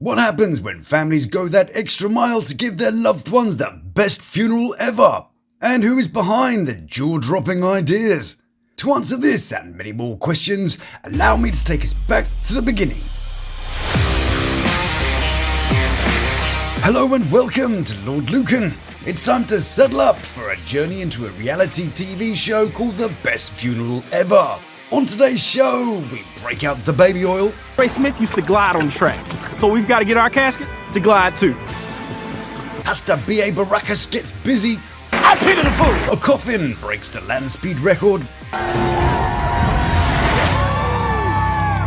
What happens when families go that extra mile to give their loved ones the best funeral ever? And who is behind the jaw-dropping ideas? To answer this and many more questions, allow me to take us back to the beginning. Hello and welcome to Lawd Lukan. It's time to settle up for a journey into a reality TV show called The Best Funeral Ever. On today's show, we break out the baby oil. Ray Smith used to glide on the track, so we've got to get our casket to glide too. Pastor B.A. Baracus gets busy. I pity the fool! A coffin breaks the land speed record.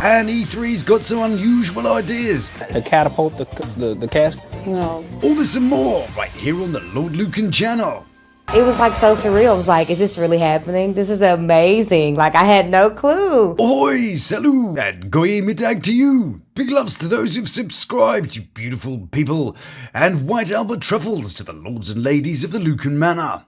And E3's got some unusual ideas. To catapult the casket? No. All this and more right here on the Lawd Lukan channel. It was like so surreal. It was like, is this really happening? This is amazing. Like, I had no clue. Ahoy, salut, and goye mitag to you. Big loves to those who've subscribed, you beautiful people. And white Albert truffles to the lords and ladies of the Lukan Manor.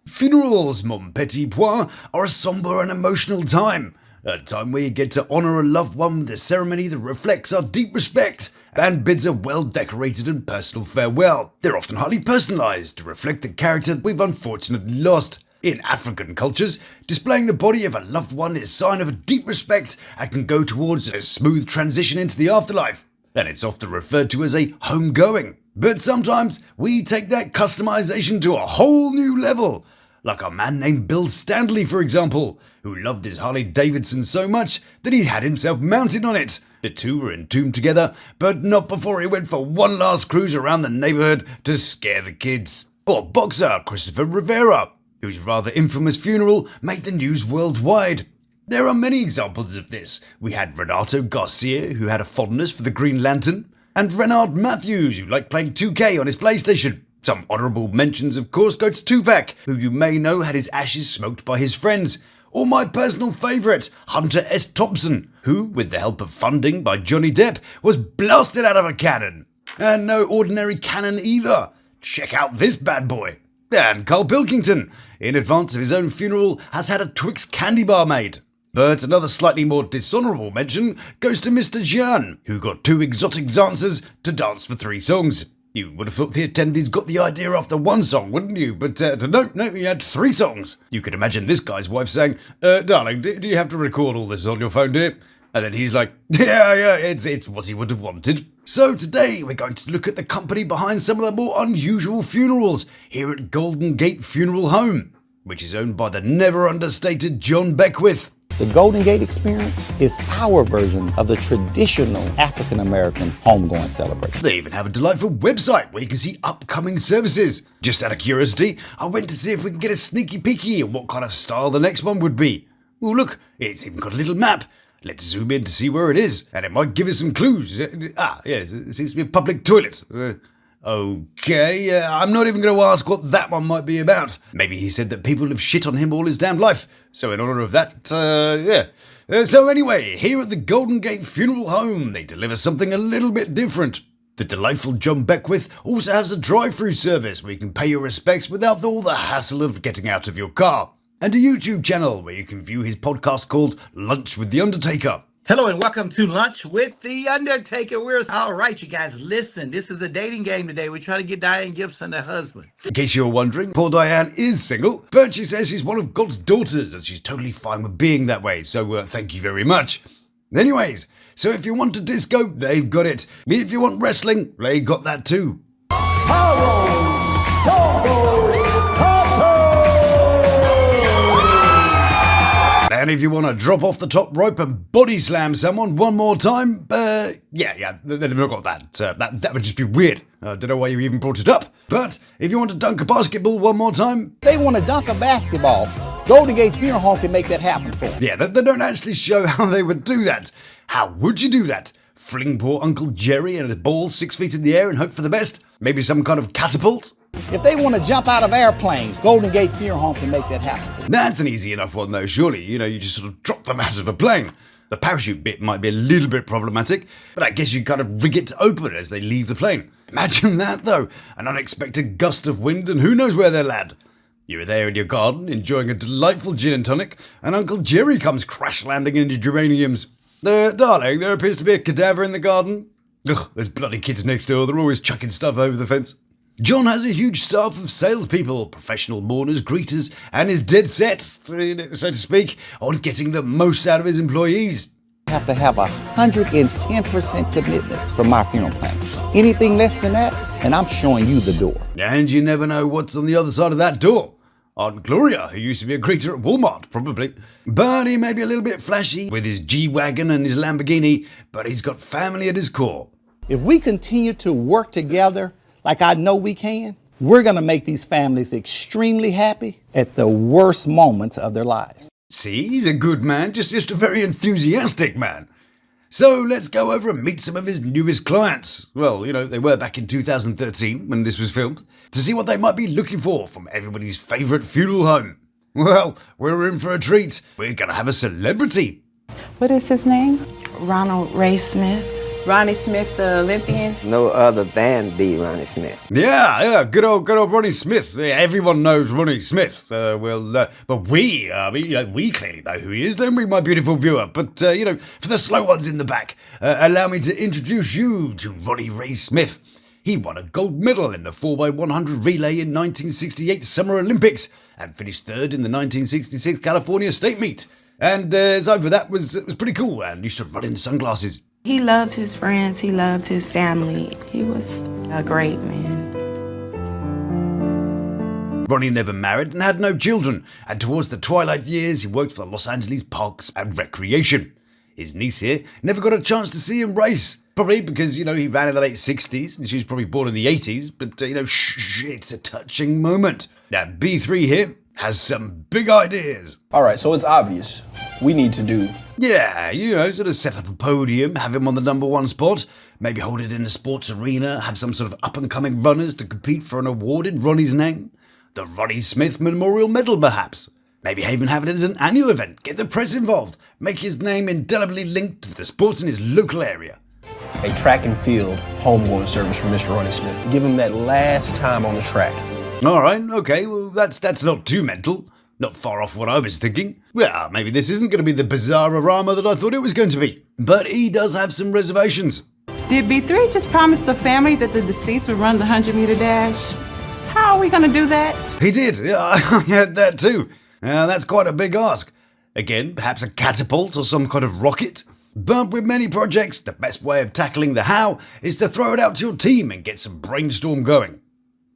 Funerals, mon petit pois, are a sombre and emotional time. A time where you get to honour a loved one with a ceremony that reflects our deep respect and bids a well-decorated and personal farewell. They're often highly personalised to reflect the character we've unfortunately lost. In African cultures, displaying the body of a loved one is a sign of a deep respect and can go towards a smooth transition into the afterlife. And it's often referred to as a homegoing. But sometimes we take that customisation to a whole new level. Like a man named Bill Stanley, for example, who loved his Harley Davidson so much that he had himself mounted on it. The two were entombed together, but not before he went for one last cruise around the neighbourhood to scare the kids. Or boxer Christopher Rivera, whose rather infamous funeral made the news worldwide. There are many examples of this. We had Renato Garcia, who had a fondness for the Green Lantern, and Renard Matthews, who liked playing 2K on his PlayStation. Some honourable mentions, of course, go to Tupac, who you may know had his ashes smoked by his friends. Or my personal favourite, Hunter S. Thompson, who, with the help of funding by Johnny Depp, was blasted out of a cannon. And no ordinary cannon either. Check out this bad boy. And Carl Pilkington, in advance of his own funeral, has had a Twix candy bar made. But another slightly more dishonourable mention goes to Mr. Jean, who got two exotic dancers to dance for 3 songs. You would have thought the attendees got the idea after 1 song, wouldn't you? But no, he had 3 songs. You could imagine this guy's wife saying, darling, do you have to record all this on your phone, dear? And then he's like, yeah, it's what he would have wanted. So today we're going to look at the company behind some of the more unusual funerals here at Golden Gate Funeral Home, which is owned by the never understated John Beckwith. The Golden Gate experience is our version of the traditional African-American homegoing celebration. They even have a delightful website where you can see upcoming services. Just out of curiosity, I went to see if we can get a sneaky peeky at what kind of style the next one would be. Oh look, it's even got a little map. Let's zoom in to see where it is, and it might give us some clues. Yes, it seems to be a public toilet. Okay, I'm not even going to ask what that one might be about. Maybe he said that people have shit on him all his damn life. So in honour of that, so anyway, here at the Golden Gate Funeral Home, they deliver something a little bit different. The delightful John Beckwith also has a drive-through service where you can pay your respects without all the hassle of getting out of your car. And a YouTube channel where you can view his podcast called Lunch with the Undertaker. Hello and welcome to Lunch with the Undertaker. All right, you guys, listen. This is a dating game today. We're trying to get Diane Gibson a husband. In case you're wondering, poor Diane is single, but she says she's one of God's daughters and she's totally fine with being that way, so thank you very much. Anyways, so if you want a disco, they've got it. If you want wrestling, they got that too. And if you want to drop off the top rope and body slam someone one more time, they've not got that. That would just be weird. I don't know why you even brought it up. But if you want to dunk a basketball one more time... They want to dunk a basketball. Golden Gate Funeral Home can make that happen for them. Yeah, they don't actually show how they would do that. How would you do that? Fling poor Uncle Jerry and a ball 6 feet in the air and hope for the best? Maybe some kind of catapult? If they want to jump out of airplanes, Golden Gate Funeral Home can make that happen. That's an easy enough one though, surely. You just sort of drop them out of a plane. The parachute bit might be a little bit problematic, but I guess you kind of rig it to open as they leave the plane. Imagine that though, an unexpected gust of wind and who knows where they'll land. You're there in your garden, enjoying a delightful gin and tonic, and Uncle Jerry comes crash landing into geraniums. Darling, there appears to be a cadaver in the garden. Ugh, those bloody kids next door, they're always chucking stuff over the fence. John has a huge staff of salespeople, professional mourners, greeters, and is dead set, so to speak, on getting the most out of his employees. I have to have 110% commitment from my funeral planners. Anything less than that, and I'm showing you the door. And you never know what's on the other side of that door. Aunt Gloria, who used to be a greeter at Walmart, probably. But he may be a little bit flashy with his G-Wagon and his Lamborghini, but he's got family at his core. If we continue to work together like I know we can, we're going to make these families extremely happy at the worst moments of their lives. See, he's a good man, just a very enthusiastic man. So let's go over and meet some of his newest clients. Well, they were back in 2013 when this was filmed, to see what they might be looking for from everybody's favourite funeral home. Well, we're in for a treat. We're going to have a celebrity. What is his name? Ronald Ray Smith. Ronnie Smith, the Olympian. No other than the Ronnie Smith. Yeah, good old Ronnie Smith. Everyone knows Ronnie Smith. But we clearly know who he is, don't we, my beautiful viewer? But, for the slow ones in the back, allow me to introduce you to Ronnie Ray Smith. He won a gold medal in the 4x100 relay in 1968 Summer Olympics and finished third in the 1966 California State Meet. And aside from that, it was pretty cool and used to run in sunglasses. He loved his friends. He loved his family. He was a great man. Ronnie never married and had no children, and towards the twilight years he worked for the Los Angeles Parks and Recreation. His niece here never got a chance to see him race, probably because, he ran in the late 60s and she was probably born in the 80s, but, it's a touching moment. Now, B3 here has some big ideas. Alright, so it's obvious. We need to do... Yeah, sort of set up a podium, have him on the number one spot, maybe hold it in a sports arena, have some sort of up-and-coming runners to compete for an award in Ronnie's name. The Ronnie Smith Memorial Medal, perhaps. Maybe even have it as an annual event, get the press involved, make his name indelibly linked to the sports in his local area. A track and field homegoing service for Mr. Ronnie Smith. Give him that last time on the track. Alright, okay, well that's not too mental. Not far off what I was thinking. Well, maybe this isn't going to be the bizarre-orama that I thought it was going to be. But he does have some reservations. Did B3 just promise the family that the deceased would run the 100-meter dash? How are we going to do that? He did, yeah, I heard that too. That's quite a big ask. Again, perhaps a catapult or some kind of rocket. But with many projects, the best way of tackling the how is to throw it out to your team and get some brainstorm going.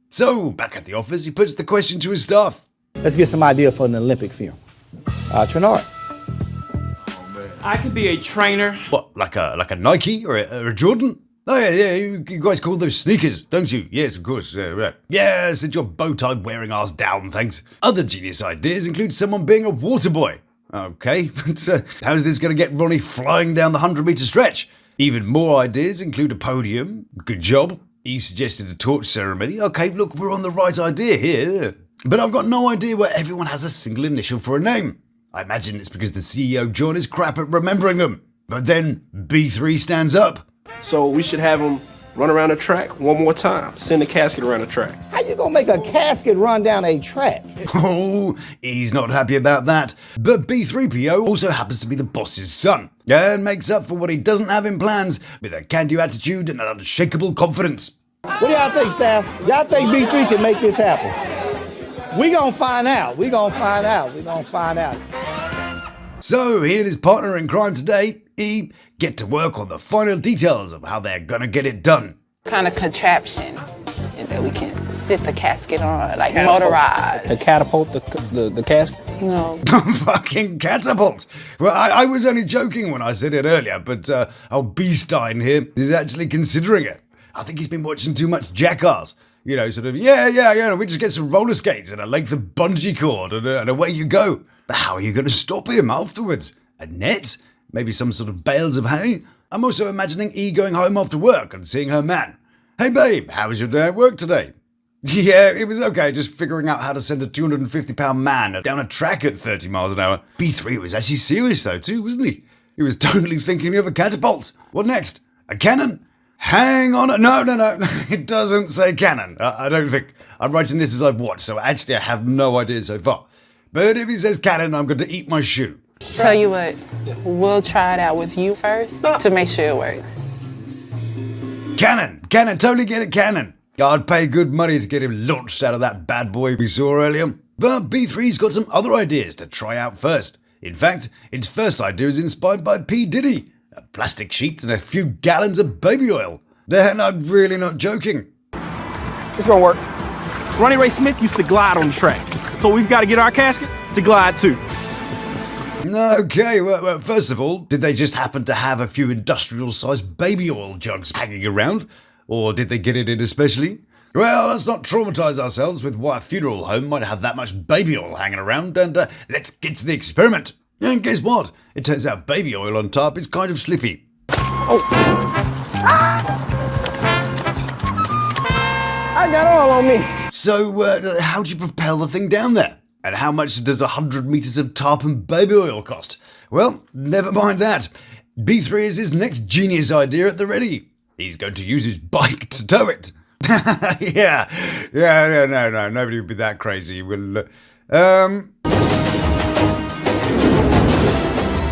So, back at the office, he puts the question to his staff. Let's get some idea for an Olympic film. Trenard. I could be a trainer. What, like a Nike or a Jordan? Oh yeah, you guys call those sneakers, don't you? Yes, of course, right. Yeah, sit your bow tie wearing ass down, thanks. Other genius ideas include someone being a water boy. Okay, but how's this going to get Ronnie flying down the 100-meter stretch? Even more ideas include a podium. Good job. He suggested a torch ceremony. Okay, look, we're on the right idea here. But I've got no idea where everyone has a single initial for a name. I imagine it's because the CEO John is crap at remembering them. But then B3 stands up. So we should have him run around the track one more time. Send the casket around the track. How you gonna make a casket run down a track? Oh, he's not happy about that. But B3PO also happens to be the boss's son, and makes up for what he doesn't have in plans with a can-do attitude and an unshakable confidence. What do y'all think, staff? Y'all think B3 can make this happen? We gonna find out. So he and his partner in crime today, E, get to work on the final details of how they're gonna get it done. Kind of contraption that we can sit the casket on, like motorized. The catapult, the casket? Fucking catapult. Well, I was only joking when I said it earlier, but B-Stein here is actually considering it. I think he's been watching too much Jackass. We just get some roller skates and a length of bungee cord and away you go. But how are you going to stop him afterwards? A net? Maybe some sort of bales of hay? I'm also imagining E going home after work and seeing her man. Hey babe, how was your day at work today? Yeah, it was okay, just figuring out how to send a 250-pound man down a track at 30 miles an hour. B3 was actually serious though too, wasn't he? He was totally thinking of a catapult. What next? A cannon? Hang on, no, it doesn't say cannon. I don't think. I'm writing this as I've watched, so actually I have no idea so far. But if he says cannon, I'm going to eat my shoe. Tell you what, we'll try it out with you first to make sure it works. Cannon, totally get it, Cannon. I'd pay good money to get him launched out of that bad boy we saw earlier. But B3's got some other ideas to try out first. In fact, its first idea is inspired by P. Diddy. A plastic sheet and a few gallons of baby oil. They're not really not joking. It's gonna work. Ronnie Ray Smith used to glide on the track, so we've got to get our casket to glide too. Okay, well, first of all, did they just happen to have a few industrial-sized baby oil jugs hanging around? Or did they get it in especially? Well, let's not traumatize ourselves with why a funeral home might have that much baby oil hanging around, and let's get to the experiment. And guess what? It turns out baby oil on top is kind of slippy. Oh. I got oil on me. So, how do you propel the thing down there? And how much does 100 meters of tarpon baby oil cost? Well, never mind that. B3 is his next genius idea at the ready. He's going to use his bike to tow it. Yeah, no, nobody would be that crazy.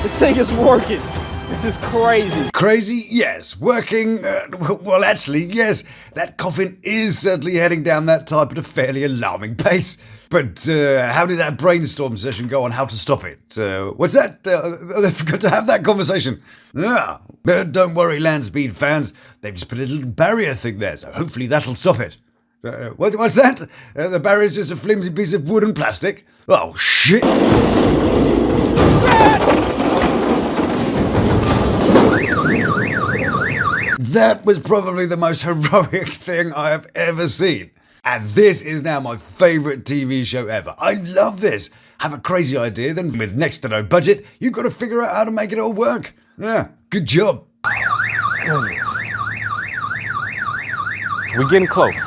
This thing is working. This is crazy. Crazy? Yes. Working? Well, actually, yes. That coffin is certainly heading down that type at a fairly alarming pace. But how did that brainstorm session go on how to stop it? What's that? I forgot to have that conversation. Yeah. But don't worry, land speed fans. They've just put a little barrier thing there, so hopefully that'll stop it. What's that? The barrier's just a flimsy piece of wood and plastic? Oh, shit. That was probably the most heroic thing I have ever seen. And this is now my favourite TV show ever. I love this. Have a crazy idea, then with next to no budget, you've got to figure out how to make it all work. Yeah, good job. Goodness. We're getting close.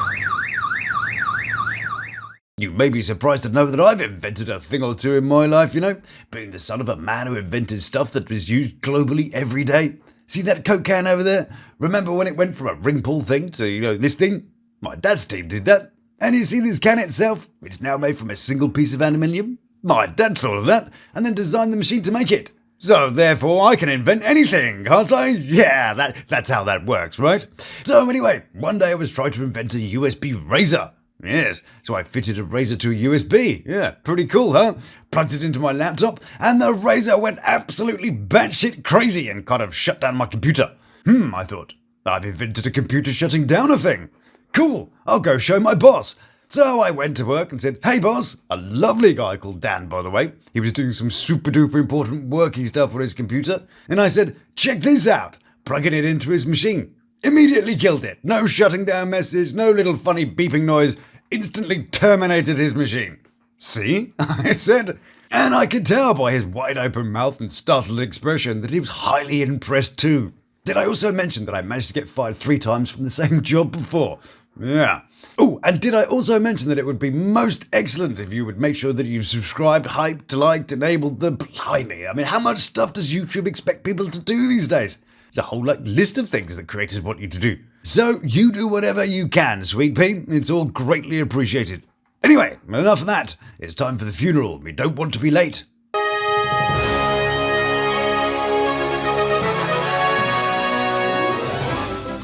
You may be surprised to know that I've invented a thing or two in my life, you know, being the son of a man who invented stuff that was used globally every day. See that Coke can over there? Remember when it went from a ring pull thing to, this thing? My dad's team did that. And you see this can itself? It's now made from a single piece of aluminium. My dad thought of that and then designed the machine to make it. So therefore I can invent anything, can't I? Yeah, that's how that works, right? So anyway, one day I was trying to invent a USB razor. Yes, so I fitted a razor to a USB. Yeah, pretty cool, huh? Plugged it into my laptop, and the razor went absolutely batshit crazy and kind of shut down my computer. I thought, I've invented a computer shutting down a thing. Cool, I'll go show my boss. So I went to work and said, hey boss, a lovely guy called Dan, by the way. He was doing some super duper important worky stuff on his computer. And I said, check this out, plugging it into his machine. Immediately killed it. No shutting down message, no little funny beeping noise. Instantly terminated his machine. See? I said. And I could tell by his wide open mouth and startled expression that he was highly impressed too. Did I also mention that I managed to get fired 3 times from the same job before? Yeah. Oh, and did I also mention that it would be most excellent if you would make sure that you've subscribed, hyped, liked, enabled the... Blimey, I mean, how much stuff does YouTube expect people to do these days? There's a whole list of things that creators want you to do. So you do whatever you can, Sweet Pea. It's all greatly appreciated. Anyway, enough of that. It's time for the funeral. We don't want to be late.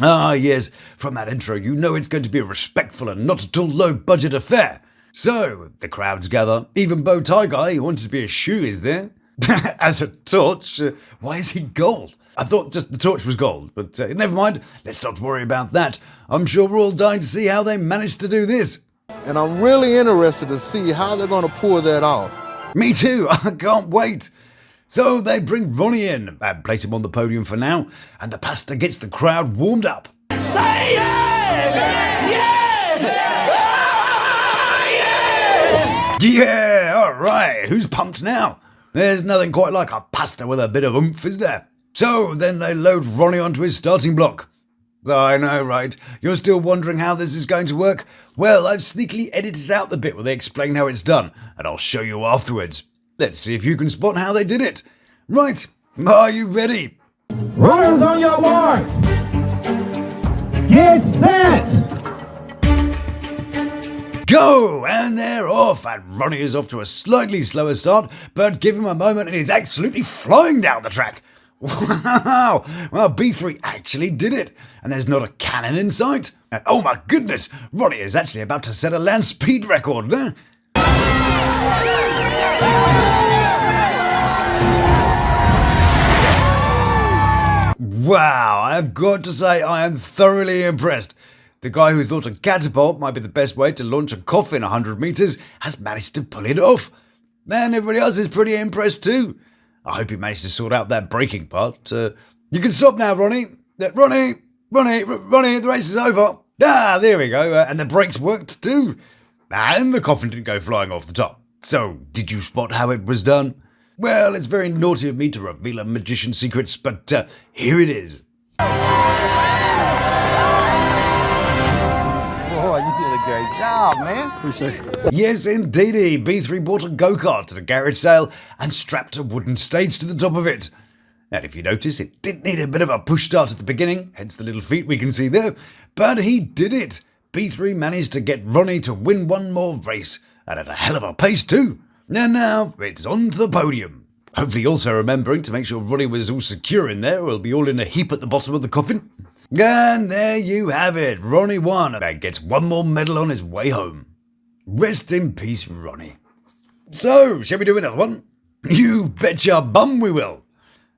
Ah, yes, from that intro, you know it's going to be a respectful and not at all low-budget affair. So, the crowds gather. Even Bow Tie Guy, who wanted to be a shoe, is there. As a torch. Why is he gold? I thought just the torch was gold, but never mind. Let's not worry about that. I'm sure we're all dying to see how they managed to do this. And I'm really interested to see how they're going to pull that off. Me too. I can't wait. So they bring Ronnie in and place him on the podium for now, and the pastor gets the crowd warmed up. Say yeah! Yeah! Yeah, all right. Who's pumped now? There's nothing quite like a pastor with a bit of oomph, is there? So then they load Ronnie onto his starting block. I know, right? You're still wondering how this is going to work? Well, I've sneakily edited out the bit where they explain how it's done, and I'll show you afterwards. Let's see if you can spot how they did it. Right, are you ready? Runners on your mark. Get set. Go! And they're off, and Ronnie is off to a slightly slower start, but give him a moment and he's absolutely flying down the track. Wow! Well, B3 actually did it, and there's not a cannon in sight. And oh my goodness, Ronnie is actually about to set a land speed record. Huh? Wow, I've got to say I am thoroughly impressed. The guy who thought a catapult might be the best way to launch a coffin 100 meters has managed to pull it off. And everybody else is pretty impressed too. I hope he managed to sort out that braking part. You can stop now, Ronnie. Ronnie, the race is over. Ah, there we go. And the brakes worked too. And the coffin didn't go flying off the top. So, did you spot how it was done? Well, it's very naughty of me to reveal a magician's secrets, but here it is. Oh, you did a great job, man. Appreciate it. Yes, indeedy. B3 bought a go-kart at a garage sale and strapped a wooden stage to the top of it. And if you notice, it did need a bit of a push start at the beginning, hence the little feet we can see there. But he did it. B3 managed to get Ronnie to win one more race, and at a hell of a pace too. And now, it's on to the podium. Hopefully also remembering to make sure Ronnie was all secure in there, or he'll be all in a heap at the bottom of the coffin. And there you have it. Ronnie won and gets one more medal on his way home. Rest in peace, Ronnie. So, shall we do another one? You betcha bum we will.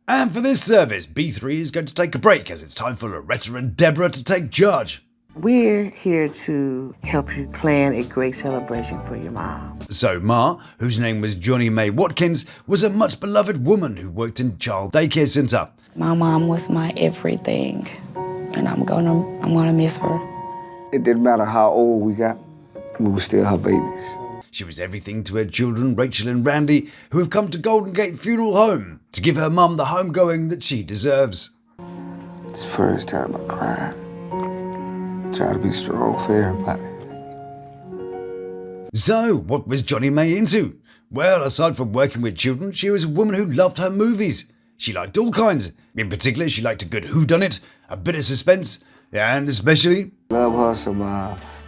And for this service, B3 is going to take a break as it's time for Loretta and Deborah to take charge. We're here to help you plan a great celebration for your mom. So Ma, whose name was Johnny Mae Watkins, was a much beloved woman who worked in child daycare center. My mom was my everything, and I'm gonna miss her. It didn't matter how old we got, we were still her babies. She was everything to her children, Rachel and Randy, who have come to Golden Gate Funeral Home to give her mum the homegoing that she deserves. It's the first time I cried. Try to be strong for everybody. So, what was Johnny Mae into? Well, aside from working with children, she was a woman who loved her movies. She liked all kinds. In particular, she liked a good whodunit, a bit of suspense, and especially... Love her some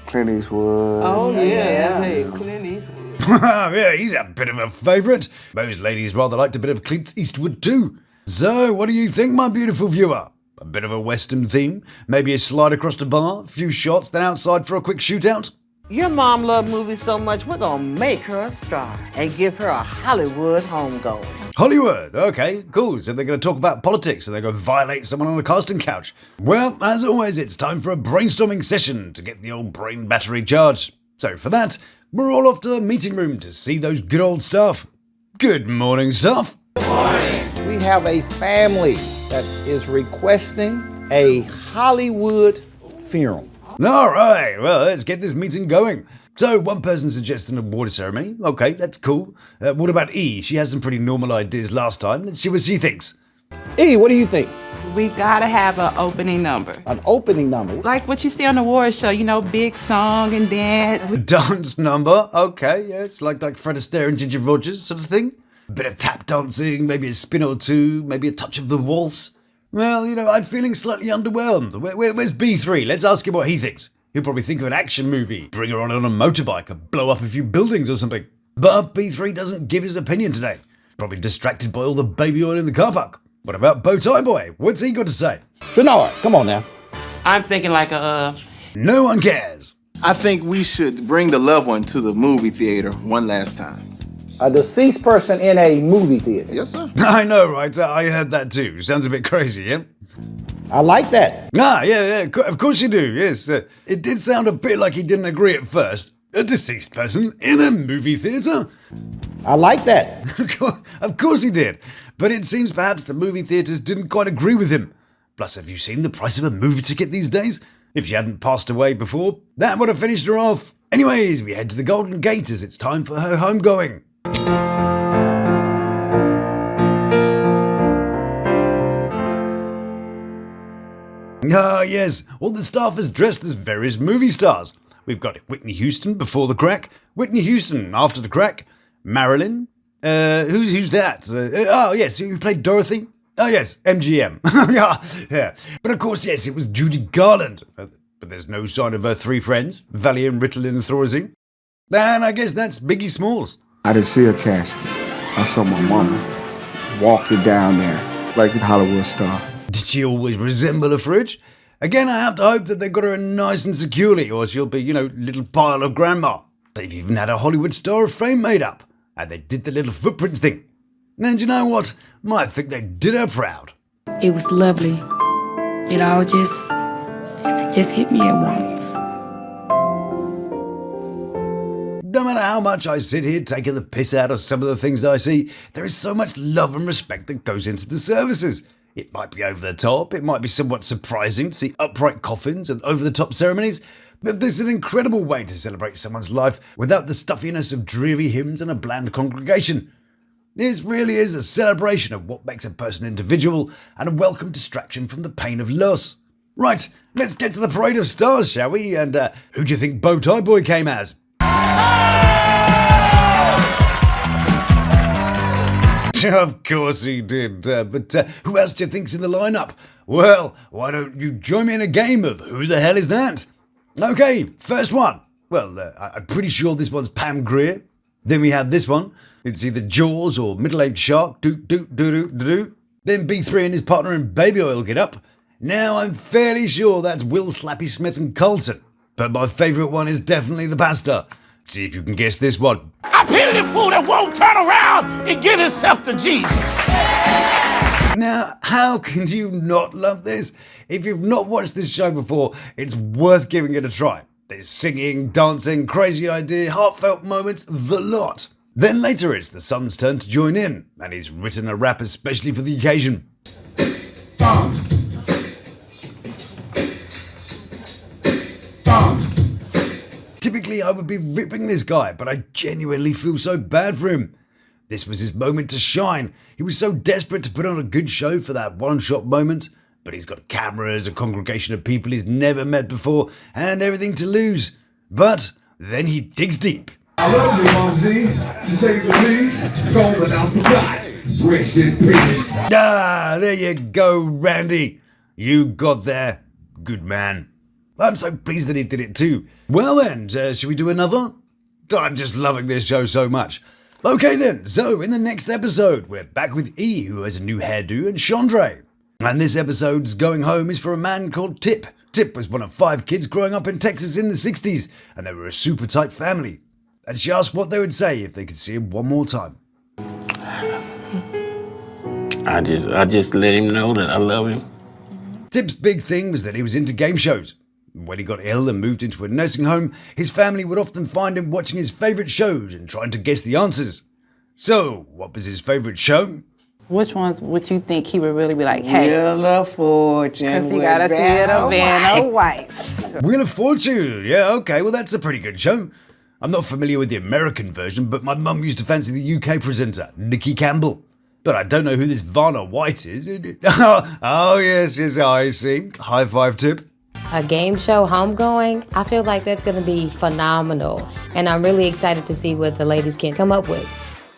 Clint Eastwood. Oh, yeah. Hey, Clint Eastwood. Yeah, he's a bit of a favourite. Most ladies rather liked a bit of Clint Eastwood too. So, what do you think, my beautiful viewer? A bit of a western theme? Maybe a slide across the bar, a few shots, then outside for a quick shootout? Your mom loved movies so much, we're gonna make her a star and give her a Hollywood homegoing. Hollywood, okay, cool. So they're going to talk about politics and they're going to violate someone on a casting couch. Well, as always, it's time for a brainstorming session to get the old brain battery charged. So for that, we're all off to the meeting room to see those good old staff. Good morning, staff. Good morning. We have a family that is requesting a Hollywood funeral. All right, well, let's get this meeting going. So, one person suggests an award ceremony. Okay, that's cool. What about E? She had some pretty normal ideas last time. Let's see what she thinks. E, what do you think? We gotta have an opening number. An opening number? Like what you see on the award show, you know, big song and dance. A dance number? Okay, yeah, it's like Fred Astaire and Ginger Rogers sort of thing. A bit of tap dancing, maybe a spin or two, maybe a touch of the waltz. Well, you know, I'm feeling slightly underwhelmed. Where's B3? Let's ask him what he thinks. He'll probably think of an action movie, bring her on a motorbike and blow up a few buildings or something. But B3 doesn't give his opinion today. Probably distracted by all the baby oil in the car park. What about Bowtie Boy? What's he got to say? Shanard, come on now. I'm thinking like No one cares. I think we should bring the loved one to the movie theater one last time. A deceased person in a movie theater. Yes, sir. I know, right? I heard that too. Sounds a bit crazy, yeah? I like that. Yeah, of course you do, yes. It did sound a bit like he didn't agree at first. A deceased person in a movie theatre? I like that. Of course he did. But it seems perhaps the movie theatres didn't quite agree with him. Plus, have you seen the price of a movie ticket these days? If she hadn't passed away before, that would have finished her off. Anyways, we head to the Golden Gate as it's time for her homegoing. Ah, yes, all the staff is dressed as various movie stars. We've got Whitney Houston before the crack, Whitney Houston after the crack, Marilyn, who's that? Oh, yes, who played Dorothy? Oh, yes, MGM. yeah. But of course, yes, it was Judy Garland. But there's no sign of her three friends, Valium, Ritalin, and Thorazine. And I guess that's Biggie Smalls. I didn't see a casket. I saw my mama walking down there like a Hollywood star. Did she always resemble a fridge? Again, I have to hope that they got her in nice and securely, or she'll be, little pile of grandma. They've even had a Hollywood star frame made up, and they did the little footprints thing. And you know what? I think they did her proud. It was lovely. It all just hit me at once. No matter how much I sit here taking the piss out of some of the things that I see, there is so much love and respect that goes into the services. It might be over the top, it might be somewhat surprising to see upright coffins and over-the-top ceremonies, but this is an incredible way to celebrate someone's life without the stuffiness of dreary hymns and a bland congregation. This really is a celebration of what makes a person individual and a welcome distraction from the pain of loss. Right, let's get to the parade of stars, shall we? And who do you think Bowtie Boy came as? Of course he did, but who else do you think's in the lineup? Well, why don't you join me in a game of Who the Hell Is That? Okay, first one. Well, I'm pretty sure this one's Pam Grier. Then we have this one. It's either Jaws or Middle-Aged Shark. Then B3 and his partner in Baby Oil get up. Now I'm fairly sure that's Will Slappy Smith and Carlton. But my favourite one is definitely the pastor. See if you can guess this one. I pity the fool that won't turn around and give himself to Jesus. Now, how can you not love this? If you've not watched this show before, it's worth giving it a try. There's singing, dancing, crazy idea, heartfelt moments, the lot. Then later it's the son's turn to join in, and he's written a rap especially for the occasion. Typically I would be ripping this guy, but I genuinely feel so bad for him. This was his moment to shine. He was so desperate to put on a good show for that one-shot moment, but he's got cameras, a congregation of people he's never met before, and everything to lose. But then he digs deep. I love you, Mom Z. To say the least, going out for God. Rest in peace. Ah, there you go, Randy. You got there. Good man. I'm so pleased that he did it too. Well then, should we do another? I'm just loving this show so much. Okay then, so in the next episode, we're back with E, who has a new hairdo, and Chandre. And this episode's going home is for a man called Tip. Tip was one of 5 kids growing up in Texas in the 60s, and they were a super tight family. And she asked what they would say if they could see him one more time. I just let him know that I love him. Tip's big thing was that he was into game shows. When he got ill and moved into a nursing home, his family would often find him watching his favourite shows and trying to guess the answers. So, what was his favourite show? Which ones would you think he would really be like, hey? Wheel of Fortune. Because he got a Vanna White. Wheel of Fortune. Yeah, okay, well that's a pretty good show. I'm not familiar with the American version, but my mum used to fancy the UK presenter, Nikki Campbell. But I don't know who this Vanna White is. Oh, yes, I see. High five, Tip. A game show, Homegoing, I feel like that's going to be phenomenal. And I'm really excited to see what the ladies can come up with.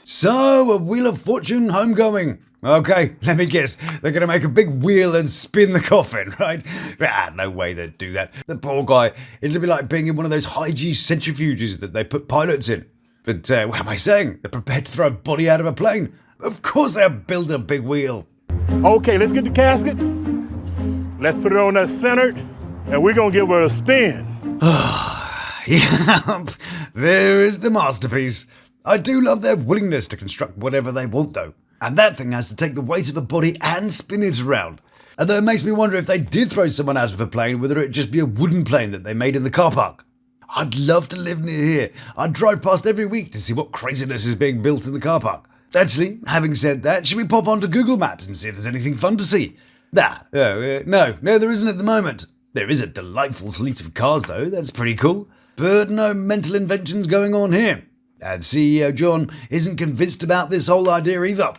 So, a Wheel of Fortune Homegoing. Okay, let me guess. They're going to make a big wheel and spin the coffin, right? No way they'd do that. The poor guy, it'll be like being in one of those high-G centrifuges that they put pilots in. But what am I saying? They're prepared to throw a body out of a plane. Of course they'll build a big wheel. Okay, let's get the casket. Let's put it on that centered, and we're going to give her a spin. Yep, there is the masterpiece. I do love their willingness to construct whatever they want, though. And that thing has to take the weight of a body and spin it around. Although it makes me wonder if they did throw someone out of a plane, whether it'd just be a wooden plane that they made in the car park. I'd love to live near here. I'd drive past every week to see what craziness is being built in the car park. Actually, having said that, should we pop onto Google Maps and see if there's anything fun to see? No, there isn't at the moment. There is a delightful fleet of cars, though. That's pretty cool. But no mental inventions going on here. And CEO John isn't convinced about this whole idea either.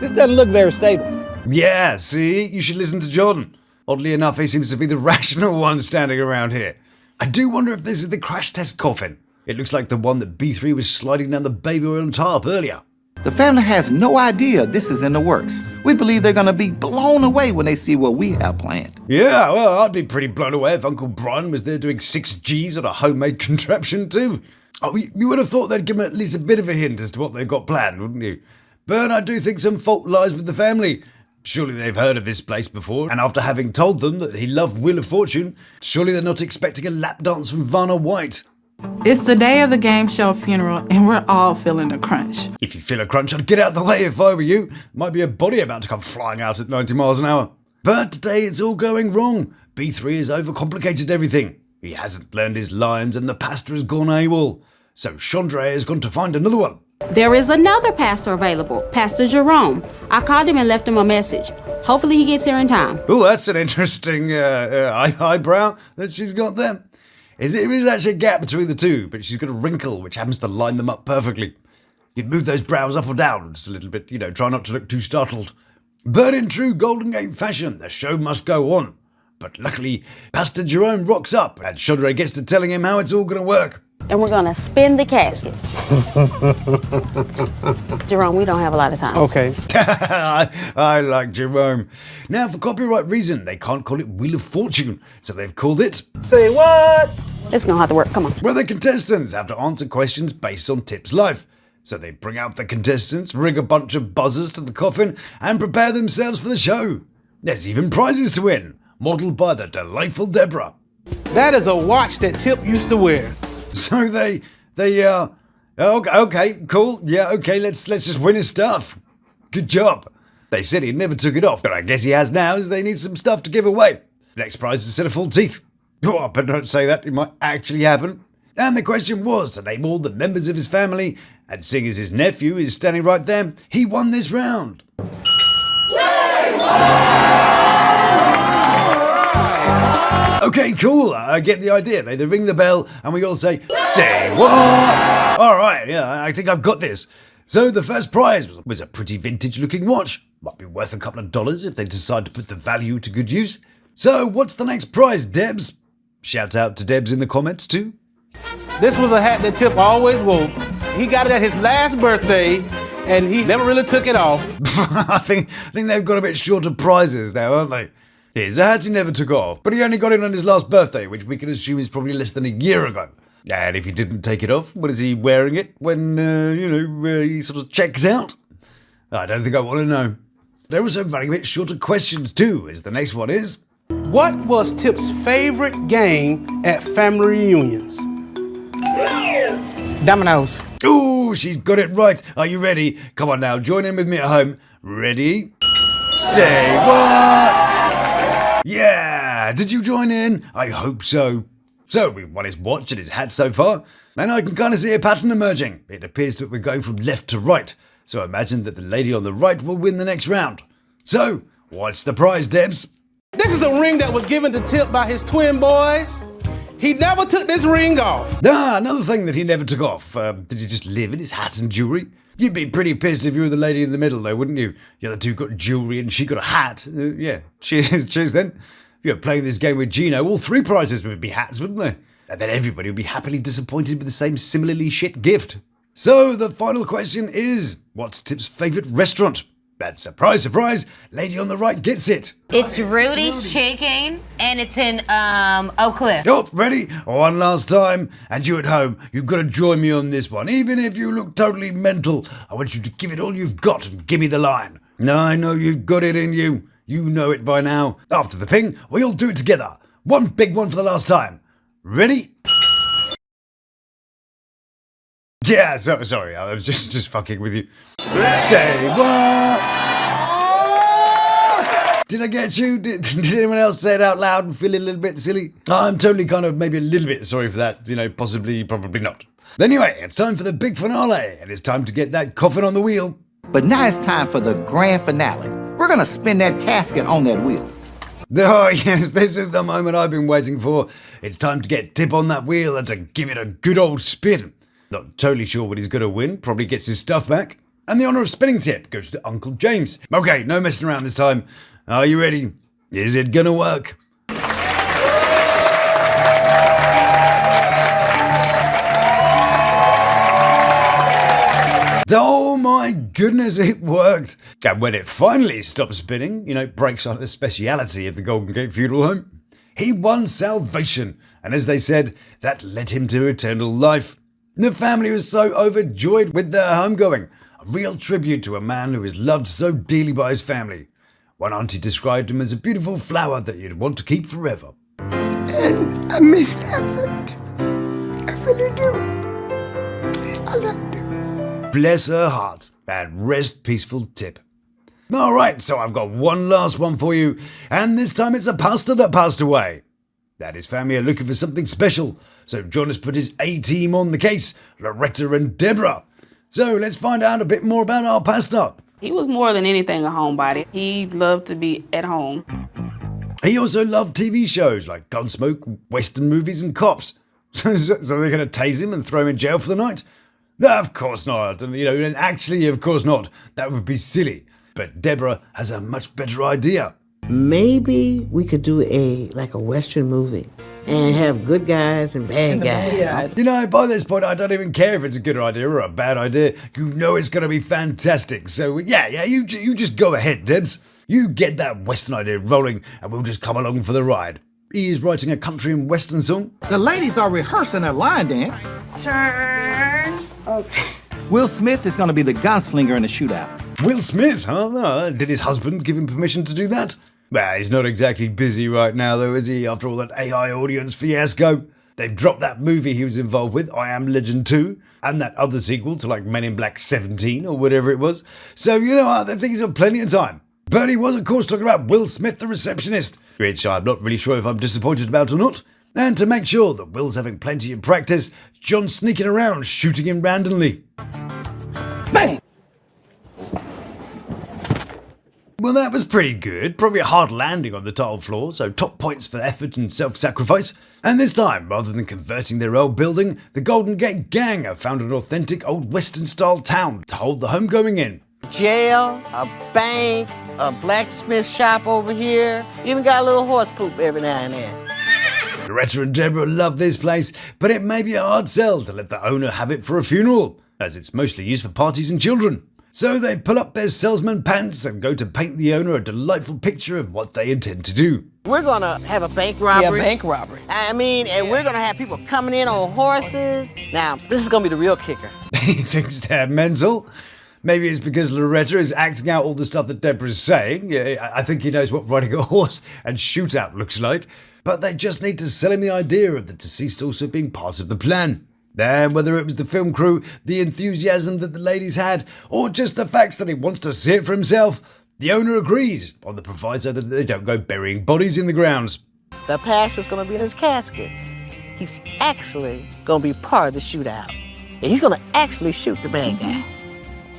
This doesn't look very stable. Yeah, see? You should listen to John. Oddly enough, he seems to be the rational one standing around here. I do wonder if this is the crash test coffin. It looks like the one that B3 was sliding down the baby oil tarp earlier. The family has no idea this is in the works. We believe they're going to be blown away when they see what we have planned. Yeah, well, I'd be pretty blown away if Uncle Brian was there doing 6 Gs on a homemade contraption too. Oh, you would have thought they'd give him at least a bit of a hint as to what they've got planned, wouldn't you? But I do think some fault lies with the family. Surely they've heard of this place before, and after having told them that he loved Wheel of Fortune, surely they're not expecting a lap dance from Vanna White. It's the day of the game show funeral, and we're all feeling the crunch. If you feel a crunch, I'd get out of the way if I were you. Might be a body about to come flying out at 90 miles an hour. But today it's all going wrong. B3 has overcomplicated everything. He hasn't learned his lines and the pastor has gone AWOL. So Chandra has gone to find another one. There is another pastor available, Pastor Jerome. I called him and left him a message. Hopefully he gets here in time. Oh, that's an interesting eyebrow that she's got there. There is actually a gap between the two, but she's got a wrinkle which happens to line them up perfectly. You'd move those brows up or down just a little bit, try not to look too startled. But in true Golden Gate fashion, the show must go on. But luckily, Pastor Jerome rocks up and Chandra gets to telling him how it's all going to work. And we're going to spin the casket. Jerome, we don't have a lot of time. Okay. I like Jerome. Now, for copyright reason, they can't call it Wheel of Fortune, so they've called it... Say what? It's going to have to work. Come on. Where the contestants have to answer questions based on Tip's life. So they bring out the contestants, rig a bunch of buzzers to the coffin, and prepare themselves for the show. There's even prizes to win, modelled by the delightful Deborah. That is a watch that Tip used to wear. So okay, cool, yeah, okay, let's just win his stuff. Good job. They said he never took it off, but I guess he has now, as they need some stuff to give away. Next prize is a set of full teeth. Oh, I better not say that, it might actually happen. And the question was to name all the members of his family, and seeing as his nephew is standing right there, he won this round. Okay, cool, I get the idea. They ring the bell and we all say, say what? Alright, yeah, I think I've got this. So the first prize was a pretty vintage looking watch. Might be worth a couple of dollars if they decide to put the value to good use. So what's the next prize, Debs? Shout out to Debs in the comments too. This was a hat that Tip always wore. He got it at his last birthday, and he never really took it off. I think they've got a bit short of prizes now, aren't they? Here's a hat he never took off, but he only got it on his last birthday, which we can assume is probably less than a year ago. And if he didn't take it off, what is he wearing it when, he sort of checked out? I don't think I want to know. They're also running a bit short of questions too, as the next one is... What was Tip's favorite game at family reunions? Dominoes. Ooh, she's got it right. Are you ready? Come on now, join in with me at home. Ready? Say what? Yeah, did you join in? I hope so. So we've won his watch and his hat so far, and I can kind of see a pattern emerging. It appears that we're going from left to right, so I imagine that the lady on the right will win the next round. So, what's the prize, Debs? This is a ring that was given to Tip by his twin boys. He never took this ring off. Another thing that he never took off. Did he just live in his hat and jewellery? You'd be pretty pissed if you were the lady in the middle, though, wouldn't you? The other two got jewellery and she got a hat. Yeah, cheers then. If you were playing this game with Gino, all three prizes would be hats, wouldn't they? And then everybody would be happily disappointed with the same similarly shit gift. So the final question is, what's Tip's favourite restaurant? And surprise, surprise, lady on the right gets it. It's Rudy's Chicken, and it's in Oak Cliff. Oh, ready? One last time. And you at home, you've got to join me on this one. Even if you look totally mental, I want you to give it all you've got and give me the line. I know you've got it in you. You know it by now. After the ping, we all do it together. One big one for the last time. Ready? Yeah, sorry, I was just fucking with you. Say what? Did I get you? Did anyone else say it out loud and feel a little bit silly? I'm totally kind of maybe a little bit sorry for that. Possibly, probably not. Anyway, it's time for the big finale, and it's time to get that coffin on the wheel. But now it's time for the grand finale. We're gonna spin that casket on that wheel. Oh yes, this is the moment I've been waiting for. It's time to get Tip on that wheel and to give it a good old spin. Not totally sure what he's going to win, probably gets his stuff back. And the honour of spinning Tip goes to Uncle James. Okay, no messing around this time. Are you ready? Is it gonna work? Oh my goodness, it worked. And when it finally stopped spinning, breaks on the speciality of the Golden Gate Funeral Home, he won salvation. And as they said, that led him to eternal life. The family was so overjoyed with their homegoing, a real tribute to a man who is loved so dearly by his family. One auntie described him as a beautiful flower that you'd want to keep forever. And I miss Effort. I really do. I love you. Bless her heart, and rest peaceful Tip. Alright, so I've got one last one for you, and this time it's a pastor that passed away. That his family are looking for something special, so John has put his A-team on the case, Loretta and Deborah. So let's find out a bit more about our pastor. He was more than anything a homebody. He loved to be at home. He also loved TV shows like Gunsmoke, Western movies and cops. So they're going to tase him and throw him in jail for the night? No, of course not. And actually, of course not. That would be silly. But Deborah has a much better idea. Maybe we could do a Western movie and have good guys and bad guys. By this point, I don't even care if it's a good idea or a bad idea. You know it's going to be fantastic. So yeah, you just go ahead, Debs. You get that Western idea rolling and we'll just come along for the ride. He is writing a country and Western song. The ladies are rehearsing their line dance. Turn. Okay. Will Smith is going to be the gunslinger in the shootout. Will Smith, huh? Did his husband give him permission to do that? Well, he's not exactly busy right now, though, is he? After all that AI audience fiasco. They've dropped that movie he was involved with, I Am Legend 2, and that other sequel to Men in Black 17 or whatever it was. So, I think he's got plenty of time. But he was, of course, talking about Will Smith, the receptionist, which I'm not really sure if I'm disappointed about or not. And to make sure that Will's having plenty of practice, John's sneaking around, shooting him randomly. Bang! Well, that was pretty good. Probably a hard landing on the tile floor, so top points for effort and self-sacrifice. And this time, rather than converting their old building, the Golden Gate Gang have found an authentic old Western-style town to hold the homecoming in. Jail, a bank, a blacksmith shop over here. Even got a little horse poop every now and then. Loretta and Deborah love this place, but it may be a hard sell to let the owner have it for a funeral, as it's mostly used for parties and children. So they pull up their salesman pants and go to paint the owner a delightful picture of what they intend to do. We're going to have a bank robbery. Yeah, bank robbery. And we're going to have people coming in on horses. Now, this is going to be the real kicker. He thinks they're mental. Maybe it's because Loretta is acting out all the stuff that Deborah's saying. Yeah, I think he knows what riding a horse and shootout looks like. But they just need to sell him the idea of the deceased also being part of the plan. And whether it was the film crew, the enthusiasm that the ladies had, or just the fact that he wants to see it for himself, the owner agrees on the proviso that they don't go burying bodies in the grounds. The pastor's going to be in his casket. He's actually going to be part of the shootout. And he's going to actually shoot the bad guy.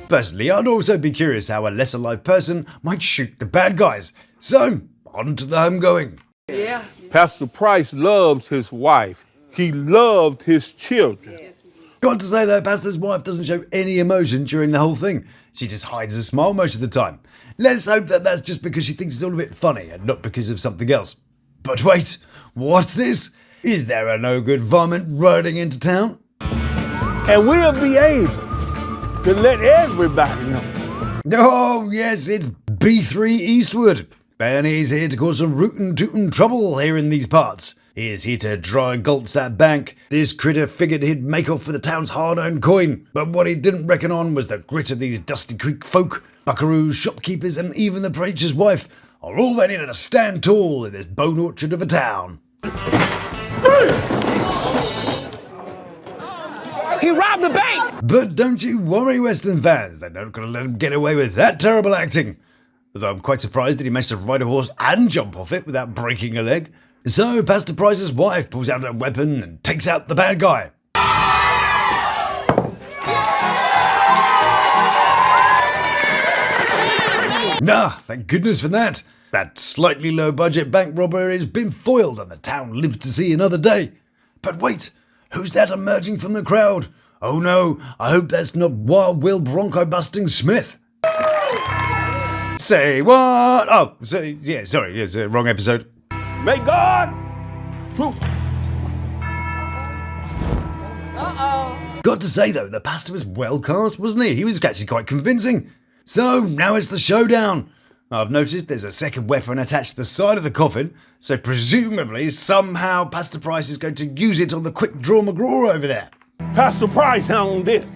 Personally, I'd also be curious how a less alive person might shoot the bad guys. So, on to the homegoing. Yeah. Pastor Price loves his wife. He loved his children. Got to say though, Pastor's wife doesn't show any emotion during the whole thing. She just hides a smile most of the time. Let's hope that that's just because she thinks it's all a bit funny and not because of something else. But wait, what's this? Is there a no-good varmint riding into town? And we'll be able to let everybody know. Oh yes, it's B3 Eastwood. And he's here to cause some rootin' tootin' trouble here in these parts. He is here to dry gulch that bank. This critter figured he'd make off for the town's hard-earned coin, but what he didn't reckon on was the grit of these Dusty Creek folk, buckaroos, shopkeepers, and even the preacher's wife are all they needed to stand tall in this bone orchard of a town. He robbed the bank! But don't you worry, Western fans, they're not going to let him get away with that terrible acting. Although I'm quite surprised that he managed to ride a horse and jump off it without breaking a leg. So Pastor Price's wife pulls out a weapon and takes out the bad guy. Thank goodness for that. That slightly low-budget bank robbery has been foiled and the town lives to see another day. But wait, who's that emerging from the crowd? Oh no, I hope that's not Wild Will Bronco-busting Smith. Say what? Oh, sorry, it's a wrong episode. May God truth. Got to say though, the pastor was well cast, wasn't he? He was actually quite convincing. So now it's the showdown. I've noticed there's a second weapon attached to the side of the coffin, so presumably somehow Pastor Price is going to use it on the quick draw McGraw over there. Pastor Price on this.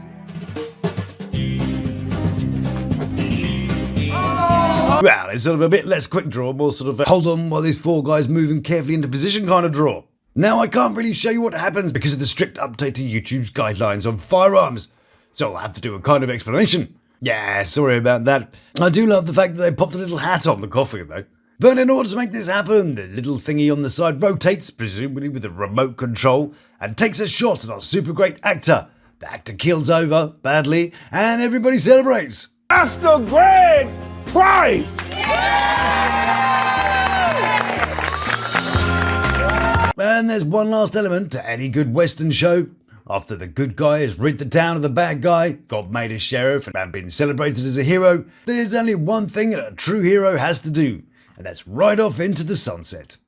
Well, it's sort of a bit less quick draw, more sort of a hold on while these four guys moving carefully into position kind of draw. Now, I can't really show you what happens because of the strict update to YouTube's guidelines on firearms, so I'll have to do a kind of explanation. Yeah, sorry about that. I do love the fact that they popped a little hat on the coffee, though. But in order to make this happen, the little thingy on the side rotates, presumably with a remote control, and takes a shot at our super great actor. The actor keels over, badly, and everybody celebrates. That's the grand prize! And there's one last element to any good Western show. After the good guy has rid the town of the bad guy, got made a sheriff, and been celebrated as a hero, there's only one thing that a true hero has to do, and that's ride off into the sunset.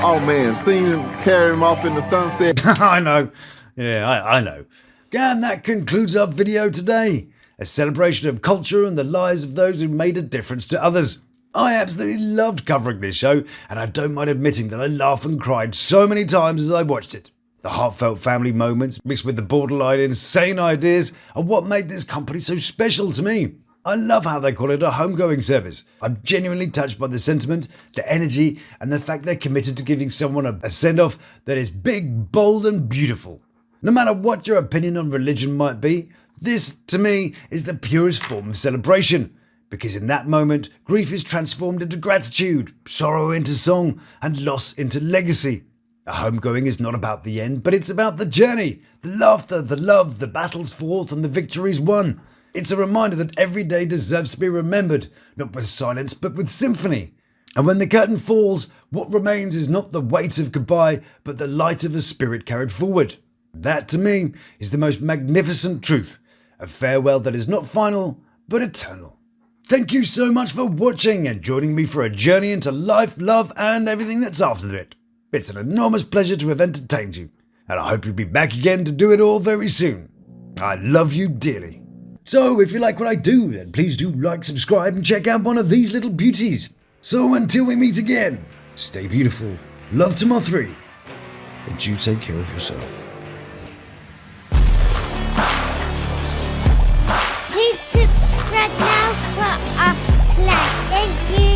Oh man, seeing him carry him off in the sunset. I know. Yeah, I know. And that concludes our video today. A celebration of culture and the lives of those who made a difference to others. I absolutely loved covering this show, and I don't mind admitting that I laughed and cried so many times as I watched it. The heartfelt family moments, mixed with the borderline insane ideas, are what made this company so special to me. I love how they call it a homegoing service. I'm genuinely touched by the sentiment, the energy, and the fact they're committed to giving someone a send-off that is big, bold, and beautiful. No matter what your opinion on religion might be, this, to me, is the purest form of celebration. Because in that moment, grief is transformed into gratitude, sorrow into song, and loss into legacy. A homegoing is not about the end, but it's about the journey, the laughter, the love, the battles fought, and the victories won. It's a reminder that every day deserves to be remembered, not with silence, but with symphony. And when the curtain falls, what remains is not the weight of goodbye, but the light of a spirit carried forward. That, to me, is the most magnificent truth. A farewell that is not final, but eternal. Thank you so much for watching and joining me for a journey into life, love, and everything that's after it. It's an enormous pleasure to have entertained you, and I hope you'll be back again to do it all very soon. I love you dearly. So if you like what I do, then please do like, subscribe, and check out one of these little beauties. So until we meet again, stay beautiful, love to my three, and you take care of yourself. Please subscribe now for our play. Thank you.